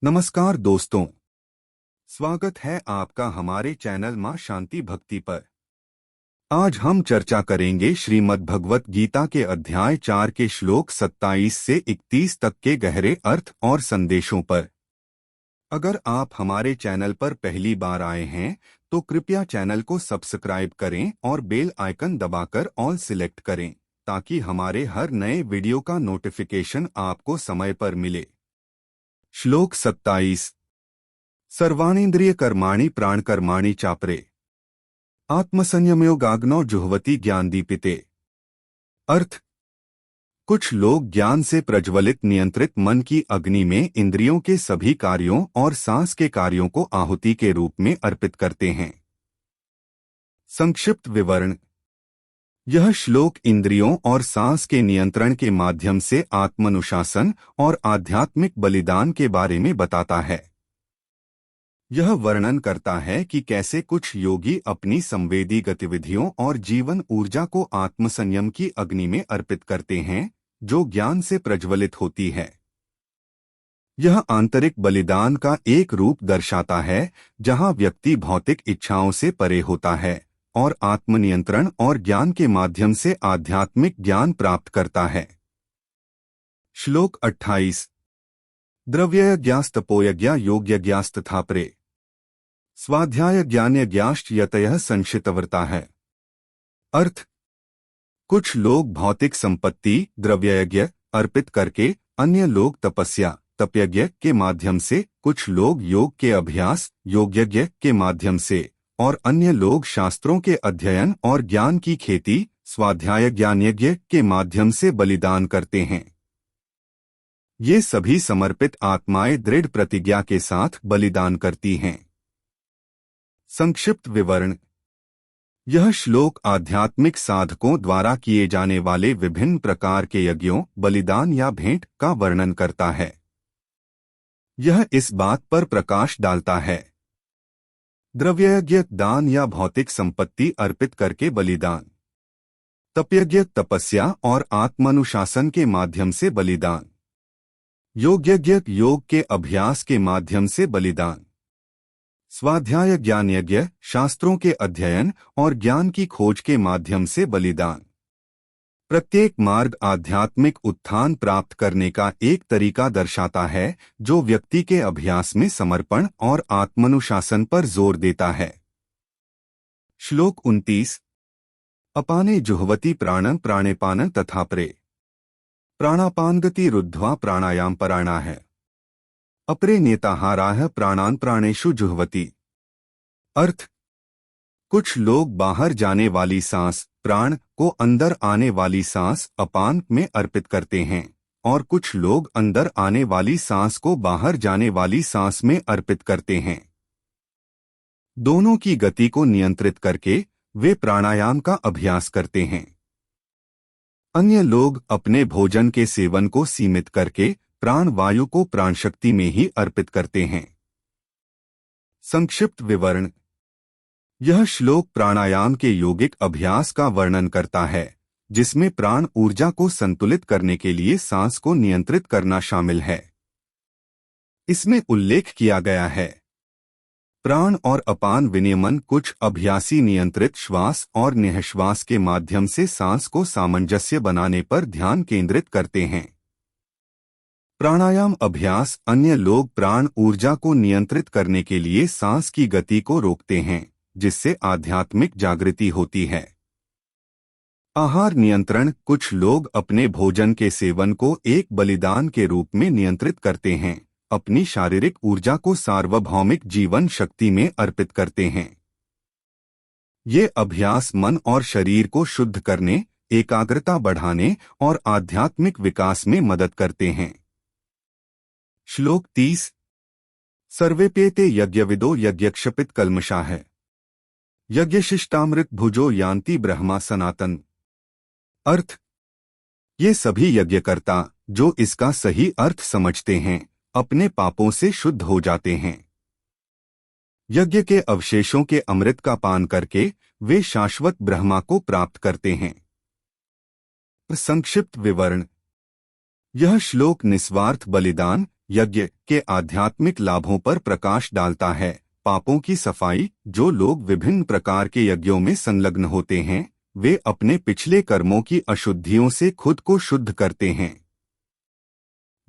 नमस्कार दोस्तों, स्वागत है आपका हमारे चैनल मां शांति भक्ति पर। आज हम चर्चा करेंगे श्रीमद् भगवत गीता के अध्याय 4 के श्लोक 27 से 31 तक के गहरे अर्थ और संदेशों पर। अगर आप हमारे चैनल पर पहली बार आए हैं तो कृपया चैनल को सब्सक्राइब करें और बेल आइकन दबाकर ऑल सिलेक्ट करें ताकि हमारे हर नए वीडियो का नोटिफिकेशन आपको समय पर मिले। श्लोक 27। सर्वाणीन्द्रिय कर्माणि प्राण कर्माणि चापरे आत्मसंयमयोगाग्नौ जुह्वति ज्ञानदीपिते। अर्थ: कुछ लोग ज्ञान से प्रज्वलित नियंत्रित मन की अग्नि में इंद्रियों के सभी कार्यों और सांस के कार्यों को आहुति के रूप में अर्पित करते हैं। संक्षिप्त विवरण: यह श्लोक इंद्रियों और सांस के नियंत्रण के माध्यम से आत्मानुशासन और आध्यात्मिक बलिदान के बारे में बताता है। यह वर्णन करता है कि कैसे कुछ योगी अपनी संवेदी गतिविधियों और जीवन ऊर्जा को आत्मसंयम की अग्नि में अर्पित करते हैं, जो ज्ञान से प्रज्वलित होती है। यह आंतरिक बलिदान का एक रूप दर्शाता है, जहां व्यक्ति भौतिक इच्छाओं से परे होता है और आत्मनियंत्रण और ज्ञान के माध्यम से आध्यात्मिक ज्ञान प्राप्त करता है। श्लोक 28। द्रव्ययज्ञास्तपोयज्ञा योगयज्ञास्तथापरे स्वाध्याय ज्ञानयज्ञाश्च यतयः संशितव्रता है। अर्थ: कुछ लोग भौतिक संपत्ति द्रव्ययज्ञ अर्पित करके, अन्य लोग तपस्या तपयज्ञ के माध्यम से, कुछ लोग योग के अभ्यास योगयज्ञ के माध्यम से और अन्य लोग शास्त्रों के अध्ययन और ज्ञान की खेती स्वाध्याय ज्ञानयज्ञ के माध्यम से बलिदान करते हैं। ये सभी समर्पित आत्माएं दृढ़ प्रतिज्ञा के साथ बलिदान करती हैं। संक्षिप्त विवरण: यह श्लोक आध्यात्मिक साधकों द्वारा किए जाने वाले विभिन्न प्रकार के यज्ञों, बलिदान या भेंट का वर्णन करता है। यह इस बात पर प्रकाश डालता है: द्रव्ययज्ञ दान या भौतिक संपत्ति अर्पित करके बलिदान, तपयज्ञ तपस्या और आत्मानुशासन के माध्यम से बलिदान, योगयज्ञ योग के अभ्यास के माध्यम से बलिदान, स्वाध्याय ज्ञानयज्ञ शास्त्रों के अध्ययन और ज्ञान की खोज के माध्यम से बलिदान। प्रत्येक मार्ग आध्यात्मिक उत्थान प्राप्त करने का एक तरीका दर्शाता है, जो व्यक्ति के अभ्यास में समर्पण और आत्मानुशासन पर जोर देता है। श्लोक 29। अपाने जुह्वति प्राणं प्राणेपानं तथापरे प्राणापानगति रुद्ध्वा प्राणायाम परायणा है। अपरे नेताहाराः प्राणान् प्राणेषु जुह्वति। अर्थ: कुछ लोग बाहर जाने वाली सांस प्राण को अंदर आने वाली सांस अपान में अर्पित करते हैं और कुछ लोग अंदर आने वाली सांस को बाहर जाने वाली सांस में अर्पित करते हैं। दोनों की गति को नियंत्रित करके वे प्राणायाम का अभ्यास करते हैं। अन्य लोग अपने भोजन के सेवन को सीमित करके प्राण वायु को प्राण शक्ति में ही अर्पित करते हैं। संक्षिप्त विवरण: यह श्लोक प्राणायाम के योगिक अभ्यास का वर्णन करता है, जिसमें प्राण ऊर्जा को संतुलित करने के लिए सांस को नियंत्रित करना शामिल है। इसमें उल्लेख किया गया है: प्राण और अपान विनियमन कुछ अभ्यासी नियंत्रित श्वास और निःश्वास के माध्यम से सांस को सामंजस्य बनाने पर ध्यान केंद्रित करते हैं। प्राणायाम अभ्यास अन्य लोग प्राण ऊर्जा को नियंत्रित करने के लिए सांस की गति को रोकते हैं, जिससे आध्यात्मिक जागृति होती है। आहार नियंत्रण कुछ लोग अपने भोजन के सेवन को एक बलिदान के रूप में नियंत्रित करते हैं, अपनी शारीरिक ऊर्जा को सार्वभौमिक जीवन शक्ति में अर्पित करते हैं। ये अभ्यास मन और शरीर को शुद्ध करने, एकाग्रता बढ़ाने और आध्यात्मिक विकास में मदद करते हैं। श्लोक 30। सर्वेप्येते यज्ञविदो यज्ञक्षपित कल्मषाः यज्ञशिष्टामृत भुजो यान्ति ब्रह्मा सनातन। अर्थ: ये सभी यज्ञकर्ता जो इसका सही अर्थ समझते हैं, अपने पापों से शुद्ध हो जाते हैं। यज्ञ के अवशेषों के अमृत का पान करके वे शाश्वत ब्रह्मा को प्राप्त करते हैं। संक्षिप्त विवरण: यह श्लोक निस्वार्थ बलिदान यज्ञ के आध्यात्मिक लाभों पर प्रकाश डालता है। पापों की सफाई। जो लोग विभिन्न प्रकार के यज्ञों में संलग्न होते हैं, वे अपने पिछले कर्मों की अशुद्धियों से खुद को शुद्ध करते हैं।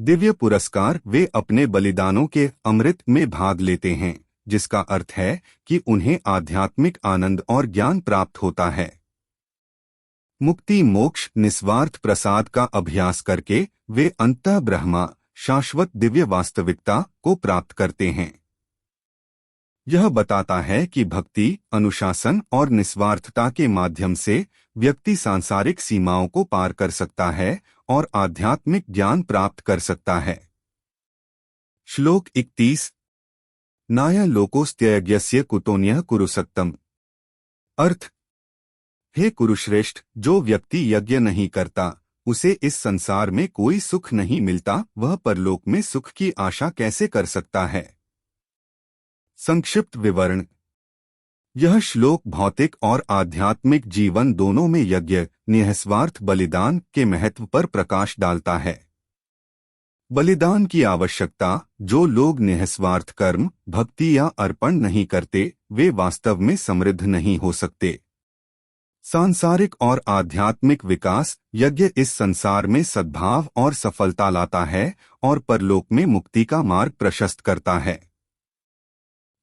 दिव्य पुरस्कार। वे अपने बलिदानों के अमृत में भाग लेते हैं, जिसका अर्थ है कि उन्हें आध्यात्मिक आनंद और ज्ञान प्राप्त होता है। मुक्ति मोक्ष। निस्वार्थ प्रसाद का अभ्यास करके वे अंततः ब्रह्मा शाश्वत दिव्य वास्तविकता को प्राप्त करते हैं। यह बताता है कि भक्ति, अनुशासन और निस्वार्थता के माध्यम से व्यक्ति सांसारिक सीमाओं को पार कर सकता है और आध्यात्मिक ज्ञान प्राप्त कर सकता है। श्लोक 31। नाय लोकोस्त्ययज्ञस्य कुतोन्यः कुरुसक्तम्। अर्थ। हे कुरुश्रेष्ठ, जो व्यक्ति यज्ञ नहीं करता उसे इस संसार में कोई सुख नहीं मिलता, वह परलोक में सुख की आशा कैसे कर सकता है। संक्षिप्त विवरण। यह श्लोक भौतिक और आध्यात्मिक जीवन दोनों में यज्ञ, निस्वार्थ बलिदान के महत्व पर प्रकाश डालता है। बलिदान की आवश्यकता। जो लोग निस्वार्थ कर्म, भक्ति या अर्पण नहीं करते, वे वास्तव में समृद्ध नहीं हो सकते। सांसारिक और आध्यात्मिक विकास। यज्ञ इस संसार में सद्भाव और सफलता लाता है और परलोक में मुक्ति का मार्ग प्रशस्त करता है।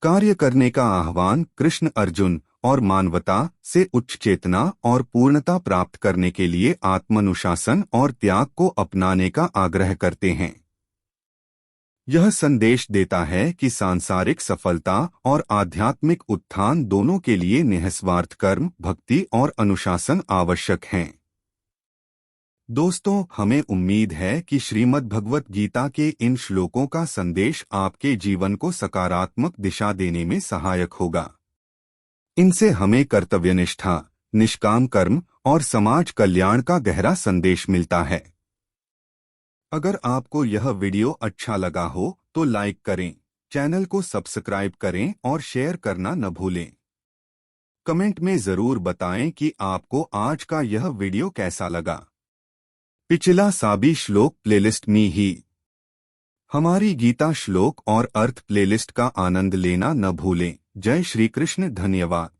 कार्य करने का आह्वान। कृष्ण अर्जुन और मानवता से उच्च चेतना और पूर्णता प्राप्त करने के लिए आत्मानुशासन और त्याग को अपनाने का आग्रह करते हैं। यह संदेश देता है कि सांसारिक सफलता और आध्यात्मिक उत्थान दोनों के लिए निस्वार्थ कर्म, भक्ति और अनुशासन आवश्यक हैं। दोस्तों, हमें उम्मीद है कि श्रीमद् भगवत गीता के इन श्लोकों का संदेश आपके जीवन को सकारात्मक दिशा देने में सहायक होगा। इनसे हमें कर्तव्यनिष्ठा, निष्काम कर्म और समाज कल्याण का गहरा संदेश मिलता है। अगर आपको यह वीडियो अच्छा लगा हो तो लाइक करें, चैनल को सब्सक्राइब करें और शेयर करना न भूलें। कमेंट में जरूर बताएं कि आपको आज का यह वीडियो कैसा लगा। पिछला सभी श्लोक प्लेलिस्ट में ही हमारी गीता श्लोक और अर्थ प्लेलिस्ट का आनंद लेना न भूलें। जय श्री कृष्ण। धन्यवाद।